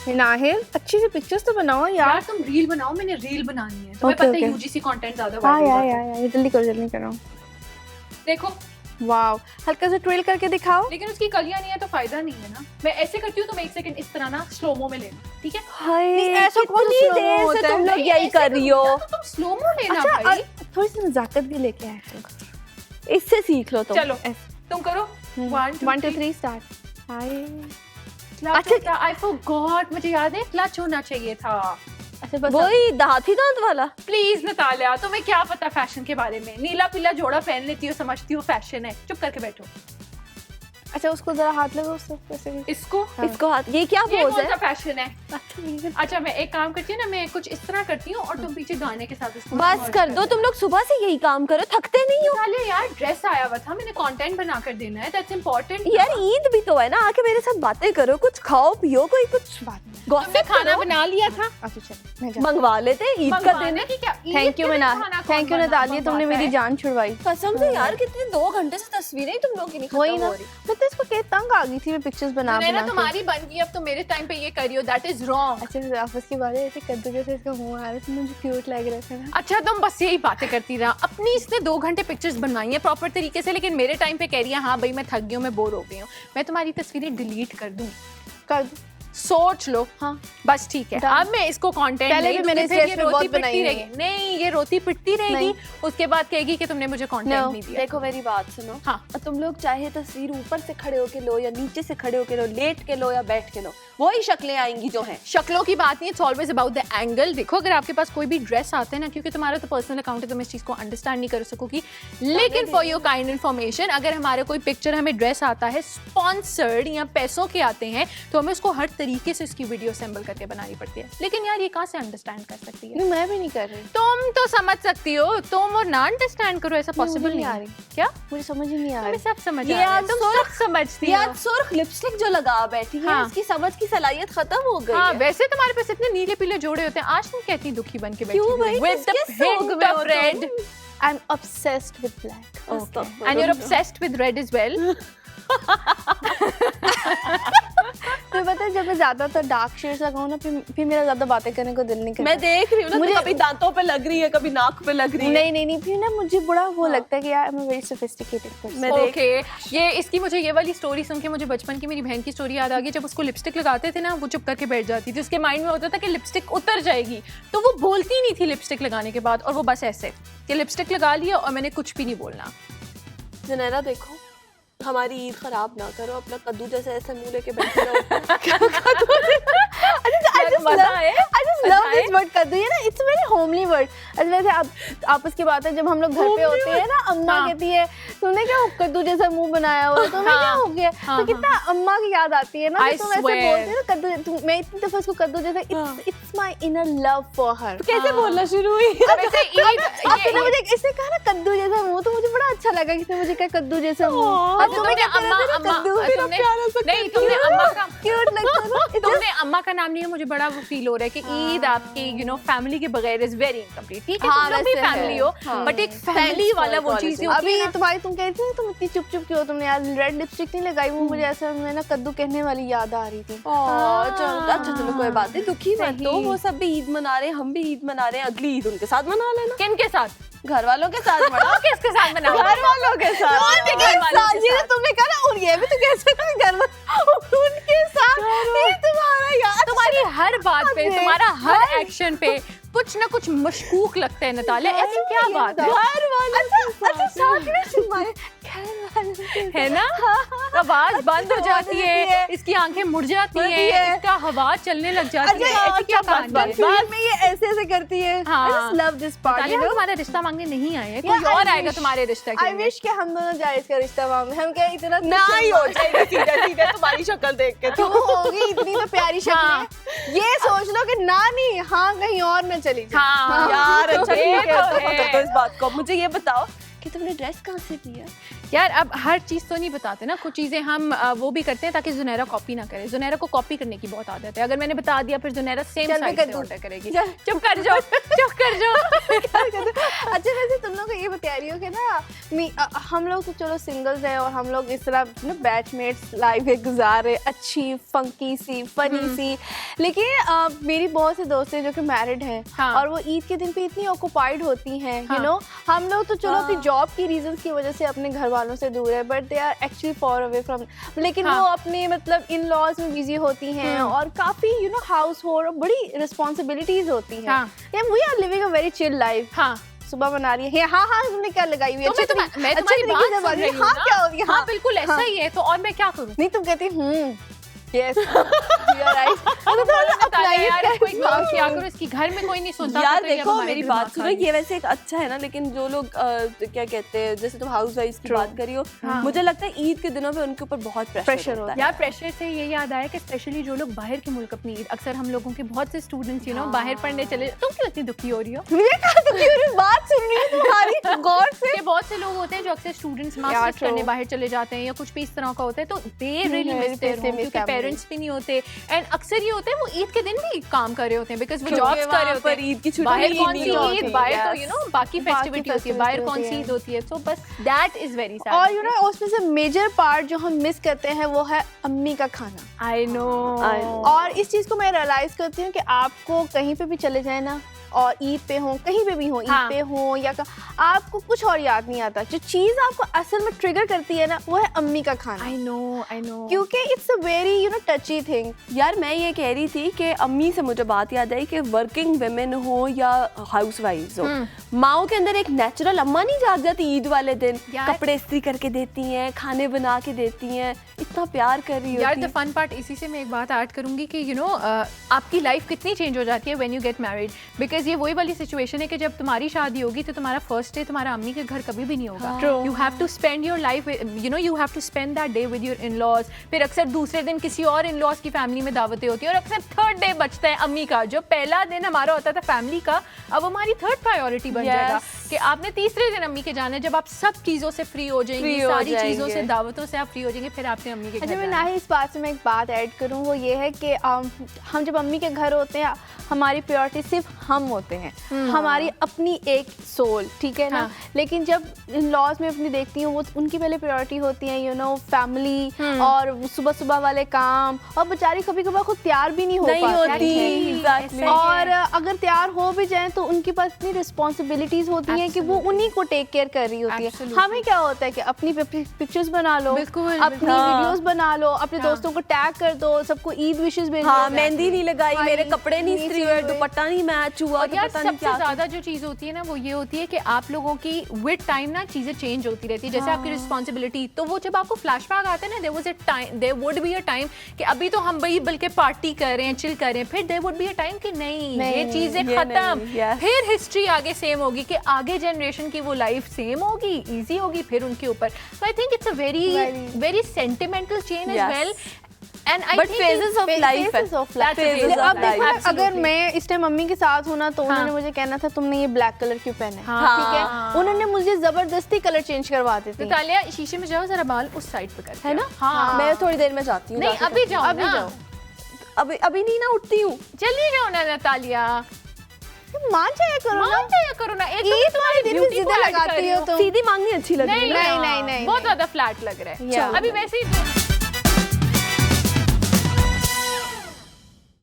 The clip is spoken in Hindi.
नाहिल अच्छी सी पिक्चर्स तो बनाओ यार। यार तुम रील बनाओ, मैंने रील बनानी है। तुम्हें पता है यूजीसी कंटेंट ज्यादा हाँ वायरल यार होता है। जल्दी करो। देखो वाओ, हल्का सा ट्रेल करके दिखाओ। लेकिन उसकी कलियां नहीं है तो फायदा नहीं है ना। मैं ऐसे करती हूँ, तुम 1 सेकंड इस तरह ना स्लोमो में लेना, ठीक है? हाय ऐसा कितनी देर से तुम लोग यही कर रही हो। तो तुम स्लोमो लेना अच्छा, भाई। थोड़ी सी नजाकत भी लेके आए तुम। इससे सीख लो तुम। चलो तुम करो 1 2 3 स्टार्ट। हाय अच्छा आई फॉरगॉट, मुझे याद है क्लच होना चाहिए था। अच्छा बस वही हाथी दांत वाला। प्लीज नतालिया, तुम्हें क्या पता फैशन के बारे में? नीला पीला जोड़ा पहन लेती हो, समझती हो फैशन है। चुप करके बैठो। अच्छा उसको जरा हाथ लगाओ उससे वैसे भी। इसको इसको हाथ, ये क्या ये पोज कौन है? सा फैशन है? अच्छा मैं एक काम करती हूँ ना, मैं कुछ इस तरह करती हूँ और तुम पीछे गाने के साथ इसको बस कर दो, तुम लोग सुबह से यही काम करो, थकते नहीं हो? नतालिया यार ड्रेस आया हुआ था, मैंने कंटेंट बना कर देना है, दैट्स इंपॉर्टेंट। यार ईद भी तो है ना, आके मेरे साथ बातें करो, कुछ खाओ पियो, कोई कुछ बात नहीं। तुमने खाना बना लिया था? अच्छा चलो मैं जा। मंगवा लेते ईद का दिन। मंगवाने की क्या? Thank you thank you Natalia, तुमने मेरी जान छुड़वाई। कसम से यार, कितने 2 घंटे से तस्वीरें ही तुम लोग की नहीं वही खत्म ना, हो रही। मैं तो इसको कितनी तंग आ गई थी मैं पिक्चर्स बना ना के। तुम्हारी बन गई, अब तो मेरे टाइम पे ये करियो, दैट इज रॉन्ग। अच्छा आपस की बातें ऐसे कद्दू जैसे इसका मुंह आ रहा था, मुझे क्यूट लग रहा था ना। अच्छा तुम बस यही बातें करती रहा। अपनी इसने 2 घंटे पिक्चर्स बनवाई है प्रॉपर तरीके से, लेकिन मेरे टाइम पे कह रही है हाँ भाई मैं थक गई हूँ, मैं बोर हो गई हूँ, मैं तुम्हारी तस्वीरें डिलीट कर दूँ। कर दो। सोच लो। हाँ बस ठीक है, अब मैं इसको कंटेंट पहले भी मैंने इस ड्रेस में बहुत बनाई हुई है। नहीं ये रोती पिटती रहेगी, उसके बाद कहेगी कि तुमने मुझे कंटेंट नहीं दिया। देखो मेरी बात सुनो। हाँ तुम लोग चाहे तस्वीर ऊपर से खड़े होके लो या नीचे से खड़े होके लो, लेट के लो या बैठ के लो, वही शक्लें आएंगी जो हैं। शक्लों की बात नहीं, it's always about the angle. देखो अगर आपके पास कोई भी ड्रेस आते हैं ना, क्योंकि तुम्हारा तो पर्सनल अकाउंट है तो मैं इस चीज को अंडरस्टैंड नहीं कर सकूंगी, लेकिन फॉर योर काइंड इन्फॉर्मेशन, अगर हमारे कोई पिक्चर हमें ड्रेस आता है स्पॉन्सर्ड या पैसों के आते हैं, तो हमें उसको हर तरीके से उसकी वीडियो असेंबल करके बनानी पड़ती है। लेकिन यार ये कहाँ से अंडरस्टैंड कर सकती है? नहीं मैं भी नहीं कर रही। तुम तो समझ सकती हो, तुम और ना अंडरस्टैंड करो, ऐसा पॉसिबल नहीं आ है। रही। क्या? मुझे समझ ही नहीं आ तुम्हें रही। सब समझ ये आ रहा है, आज तुम सुर्ख- सब समझती ये हो। आज सुर्ख लिपस्टिक जो लगा बैठी है, हाँ। इसकी समझ की सलाहियत खत्म हो गई हाँ है। वैसे तुम्हारे पास इतने नीले पीले जोड़े होते हैं, आज तुम कहती दुखी बन के बैठी क्यों भाई? with the किसके सोग hint में of हो red तुम? I'm obsessed with black. and you're obsessed with red as well. तो पता है जब मैं ज्यादातर डार्क शेड्स लगाऊं ना, फिर मेरा ज्यादा बातें करने को दिल नहीं करता। मैं देख रही हूँ ना, मुझे- मुझे कभी दांतों पे लग रही है, कभी नाक पे लग रही है। नहीं फिर ना मुझे बड़ा वो लगता है कि यार मैं वेरी सोफिस्टिकेटेड पर्सन। मैं देख- Okay, ये इसकी मुझे ये वाली स्टोरी सुन के मुझे बचपन की मेरी बहन की स्टोरी याद आ गई। जब उसको लिपस्टिक लगाते थे ना, वो चुप करके बैठ जाती थी, उसके माइंड में होता था कि लिपस्टिक उतर जाएगी, तो वो बोलती नहीं थी लिपस्टिक लगाने के बाद, और वो बस ऐसे कि लिपस्टिक लगा लिया और मैंने कुछ भी नहीं बोलना। जुनैरा देखो, हमारी ईद खराब ना करो, अपना कद्दू जैसे ऐसे मुंह लेके बैठे रहो। मजा है। I just love this word कद्दू, ये ना it's a very homely word। अच्छा वैसे आपस की बात है, जब हम लोग घर पे होते हैं ना, अम्मा हाँ। कहती है तुमने क्या कद्दू जैसा मुंह बनाया हुआ है, तुम्हें क्या हो गया? तो कितना अम्मा की याद आती है ना, I कि तुम ऐसे swear। बोलते हो ना कद्दू। मैं इतनी दफा उसको कद्दू जैसा, it's my inner love for her। कैसे बोलना शुरू हुई? वैसे ईद आपने ना मुझे इसने कहा ना कद्दू जैसा मुंह, तो मुझे बड़ा अच्छा लगा कि मुझे कहा कद्दू जैसा मुंह। तुमने क्यूट लगता है ना। तुमने अम्मा का नाम लिया, मुझे बड़ा वो फील हो रहा है कि ईद आपकी यू नो फैमिली के बगैर इज वेरी इनकम्प्लीट। ठीक है हाँ, तुम लोग भी वैसे है। फैमिली हो, हाँ। बट एक फैमिली वाला वो चीज होती अभी है ना। तुम्हारी तुम कह रही थी ना, तुम इतनी चुप चुप क्यों हो, तुमने यार रेड लिपस्टिक नहीं लगाई, वो मुझे ऐसा मैं ना कद्दू कहने वाली याद आ रही थी। अच्छा चलो कोई बात नहीं, दुखी मत हो, वो सब भी ईद मना रहे हैं, हम भी ईद मना रहे हैं, अगली ईद उनके साथ मना लेना, किन के साथ? घर वालों के साथ मनाओ। किसके साथ मनाओ? घर वालों के साथ। घर वालों के साथ। तुमने कहा ना, और ये भी तो कैसे घर उनके साथ, ये तुम्हारा यार तुम्हारी हर बात पे, अरे तुम्हारा हर एक्शन पे कुछ ना कुछ मशकूक लगता है नतालिया, ऐसी क्या बात है? घर वालों अच्छा साथ में तुम्हारे घर वालों के है ना, आवाज बंद हो जाती है, इसकी आंखें मुड़ जाती है, इसका हवा चलने लग जाती है, ऐसी क्या कहानी है? फिल्म में ये ऐसे ऐसे करती है। हाँ। I just love this part, Natalia, you हम know? तुम्हारा रिश्ता मांगने नहीं आए हैं, Yeah, कोई I और आएगा wish- तुम्हारे रिश्ता के I लिए। wish कि हम दोनों जायज का रिश्ता मांगे, हम क्या इतना ना ही हो जाए सीधा सीधा तुम्हारी शक्ल देख के। क्यों होगी इतनी तो प्यारी हाँ। शक्ल। ये सोच लो कि ना नहीं, हाँ कहीं और न चली जाए। हाँ यार अच्छा ये ठीक है, तो तो है। कर दो इस बात को। मुझे ये बताओ कि तुमने ड्रेस कहाँ से लिया? यार अब हर चीज़ तो नहीं बताते ना, कुछ चीज़ें हम वो भी करते हैं ताकि जुनैरा कॉपी ना करे। जुनैरा को कॉपी करने की बहुत आदत है, अगर मैंने बता दिया फिर जुनैरा सेम साइज से ऑर्डर करेगी। चुप कर जाओ, चुप कर जाओ। अच्छा वैसे तुम लोग को ये बता रही हो कि ना हम लोग तो चलो सिंगल्स हैं और हम लोग इस तरह ना बैचमेट्स लाइफ गुजार रहे, अच्छी फंकी सी फनी सी, लेकिन मेरी बहुत से दोस्त हैं जो कि मैरिड हैं और वो ईद के दिन पे इतनी ऑक्यूपाइड होती हैं, यू नो। हम लोग तो चलो अपनी जॉब की रीजंस की वजह से अपने घर वालों से दूर है, but they are actually far away from, लेकिन वो अपने मतलब इन लॉज में बिजी होती हैं और काफी यू नो हाउस होल्ड बड़ी रिस्पॉन्सिबिलिटीज होती हैं। We are living a very chill life. सुबह बना रही है। हाँ हाँ तुमने क्या लगाई हुई है? मैं तुम्हारी बात सुन रही हूँ। हाँ क्या हो गया? हाँ बिल्कुल ऐसा ही है, तो और मैं क्या करूँ? नहीं तुम कहती Yes, you are right. क्या करो, इसकी घर में कोई नहीं सुनता। यार देखो मेरी बात सुनो, ये वैसे एक अच्छा है ना, लेकिन जो लोग क्या कहते हैं, जैसे तुम हाउस वाइफ की बात करी हो, मुझे लगता है ईद के दिनों पे उनके ऊपर बहुत प्रेशर होता है। यार प्रेशर से ये याद आया कि स्पेशली जो लोग बाहर के मुल्क अपनी ईद, अक्सर हम लोगों के बहुत से स्टूडेंट्स यू नो बाहर पढ़ने चले। तुम क्यों इतनी दुखी हो रही हो? मुझे कहा दुखी हो रही हूँ, बात सुन रही हूँ तुम्हारी गौर से। बहुत से लोग होते हैं जो अक्सर स्टूडेंट्स मास्टर्स करने बाहर चले जाते हैं या कुछ भी इस तरह का होता है, तो they really miss their home, क्योंकि पेरेंट्स भी नहीं होते। एंड अक्सर ये होता है वो ईद के दिन भी काम कर रहे होते हैं बिकॉज वो जॉब्स कर रहे होते हैं। ईद की छुट्टी बाहर कौन सी ईद, बाहर तो यू नो बाकी फेस्टिविटी होती है, बाहर कौन सी ईद होती है। सो बस दैट इज वेरी सैड। और यू नो उसमें से मेजर पार्ट जो हम मिस करते हैं वो है अम्मी का खाना। I know. और इस चीज को मैं रियलाइज करती हूँ कि आपको कहीं पे भी चले जाए ना, और ईद पे हो, कहीं पे भी हो, ईद पे हो या आपको कुछ और याद नहीं आता। जो चीज आपको असल में ट्रिगर करती है ना वो है अम्मी का खाना। आई नो क्योंकि it's a very you know टची thing. यार मैं ये कह रही थी कि अम्मी से मुझे बात याद आई कि वर्किंग वुमेन हो या हाउस वाइफ्स हो, माओ के अंदर एक नेचुरल अम्मा नहीं जाग जाती ईद वाले दिन, कपड़े इस्त्री करके देती हैं, खाने बना के देती हैं, इतना प्यार कर रही होती है। यार द फन पार्ट, इसी से मैं एक बात ऐड करूंगी कि यू नो आपकी लाइफ कितनी चेंज हो जाती है when you get married, because ये वही वाली सिचुएशन है कि जब तुम्हारी शादी होगी तो तुम्हारा फर्स्ट डे तुम्हारा अम्मी के घर कभी भी नहीं होगा। You have to spend your life, you know you have to spend that day with your in laws. फिर अक्सर दूसरे दिन किसी और इन लॉज की फैमिली में दावतें होती है और अक्सर थर्ड डे बचता है अम्मी का। जो पहला दिन हमारा होता था फैमिली का, अब हमारी थर्ड प्रायोरिटी बन जाएगा कि आपने तीसरे दिन अम्मी के जाना है, जब आप सब चीजों से फ्री हो जाएंगे, सारी चीजों से, दावतों से आप फ्री हो जाएंगे, फिर आपने अम्मी के घर अच्छा मैं ना ही इस बात से मैं एक बात ऐड करूँ, वो ये है कि हम जब अम्मी के घर होते हैं हमारी प्रायोरिटी सिर्फ हम होते हैं, हमारी अपनी एक सोल, ठीक है ना। लेकिन जब इन लॉज में अपनी देखती हूँ वो उनकी पहले प्रायोरिटी होती है यू नो फैमिली और सुबह सुबह वाले काम, और बेचारी कभी कभार खुद तैयार भी नहीं होती, और अगर तैयार हो भी जाए तो उनके पास इतनी रिस्पॉन्सिबिलिटीज होती हैं कि वो उन्हीं को टेक केयर कर रही होती है। हमें क्या होता है कि अपनी पिक्चर्स बना लो, अपनी वीडियोस बना लो, अपने दोस्तों को टैग कर दो, सबको ईद विशेस भेज दो, मेहंदी नहीं लगाई, मेरे कपड़े नहीं इस्त्री हुए, दुपट्टा नहीं मैच हुआ। और यार सबसे ज्यादा जो चीज होती है ना वो ये होती है कि आप लोगों की विद टाइम ना चीजें चेंज होती रहती है, जैसे आपकी रिस्पॉन्सिबिलिटी। तो वो जब आपको फ्लैशबैक आते हैं ना, there would be a time कि अभी तो हम भाई बल्कि पार्टी कर रहे हैं, चिल कर रहे हैं, फिर there would be a time कि नहीं ये चीजें खत्म, फिर हिस्ट्री आगे सेम होगी, कि आगे जनरेशन की वो लाइफ सेम होगी, इजी होगी फिर उनके ऊपर। So I think it's a very very sentimental change as well. And I think phases of life. अब देखो अगर मैं इस टाइम मम्मी के साथ हूँ ना तो उन्होंने मुझे कहना था तुमने ये ब्लैक कलर क्यों पहना है, ठीक है, उन्होंने मुझे जबरदस्ती कलर चेंज करवा देती। तालिया शीशे में जाओ जरा, बाल उस साइड पे कर, है ना। हाँ मैं थोड़ी देर में जाती हूँ। नहीं अभी जाओ, अभी जाओ, अभी नहीं ना उठती हूँ, चलिए जाओ ना नतालिया, मान जाया करो ना। एक तो तुम्हारी ब्यूटी को लगाती हो तुम, सीधी मांगनी अच्छी लग रही है। नहीं बहुत ज्यादा फ्लैट लग रहा है। अभी वैसे ही